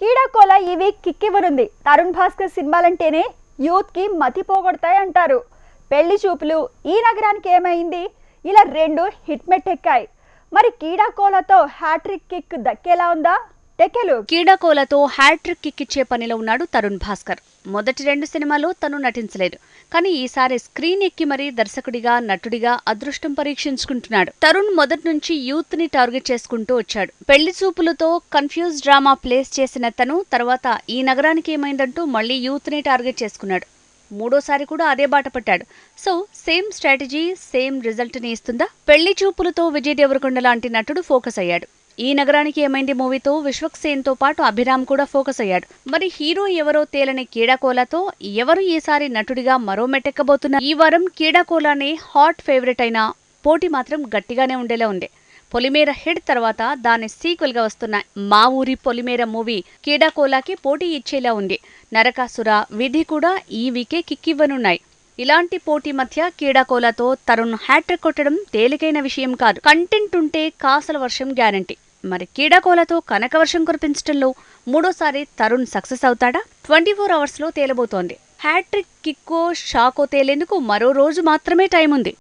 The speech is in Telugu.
కీడాకోల ఈ వీక్ కిక్కివ్వనుంది. తరుణ్ భాస్కర్ సినిమాలంటేనే యూత్ కి మతి పోగొడతాయి అంటారు. పెళ్లి చూపులు, ఈ నగరానికి ఏమైంది, ఇలా రెండు హిట్ మెట్టెక్కాయి. మరి కీడాకోలతో హ్యాట్రిక్ కిక్ దక్కేలా ఉందా? కీడాకోలతో హ్యాట్రిక్ కిక్ ఇచ్చే పనిలో ఉన్నాడు తరుణ్ భాస్కర్. మొదటి 2 సినిమాలు తను నటించలేదు, కానీ ఈసారి స్క్రీన్ ఎక్కి మరీ దర్శకుడిగా, నటుడిగా అదృష్టం పరీక్షించుకుంటున్నాడు. తరుణ్ మొదటి నుంచి యూత్ ని టార్గెట్ చేసుకుంటూ వచ్చాడు. పెళ్లి చూపులతో కన్ఫ్యూజ్ డ్రామా ప్లేస్ చేసిన తను తర్వాత ఈ నగరానికి ఏమైందంటూ మళ్లీ యూత్ ని టార్గెట్ చేసుకున్నాడు. మూడోసారి కూడా అదే బాట పట్టాడు. So same strategy, same result ని ఇస్తుందా? పెళ్లి చూపులతో విజయ్ దేవరకొండ లాంటి నటుడు ఫోకస్ అయ్యాడు. ఈ నగరానికి ఏమైంది మూవీతో విశ్వక్ సేన్ తో పాటు అభిరామ్ కూడా ఫోకస్ అయ్యాడు. మరి హీరో ఎవరో తేలని కీడాకోలతో ఎవరు ఈసారి నటుడిగా మరో మెట్టెక్కబోతున్నారు? ఈ వారం కీడాకోలానే హాట్ ఫేవరెట్ అయినా పోటీ మాత్రం గట్టిగానే ఉండేలా ఉంది. పొలిమేర హిట్ తర్వాత దాని సీక్వెల్ గా వస్తున్న మా ఊరి పొలిమేర మూవీ కీడాకోలాకి పోటీ ఇచ్చేలా ఉంది. నరకాసుర, విధి కూడా ఈ వీకే కిక్కివ్వనున్నాయి. ఇలాంటి పోటీ మధ్య కీడాకోలతో తరుణ్ హ్యాట్రిక్ కొట్టడం తేలికైన విషయం కాదు. కంటెంట్ ఉంటే కాసల వర్షం గ్యారంటీ. మరి కీడాకోలతో కనకవర్షం కురిపించడంలో మూడోసారి తరుణ్ సక్సెస్ అవుతాడా? 24 అవర్స్ లో తేలబోతోంది. హ్యాట్రిక్ కిక్కో షాకో తేలేందుకు మరో రోజు మాత్రమే టైం ఉంది.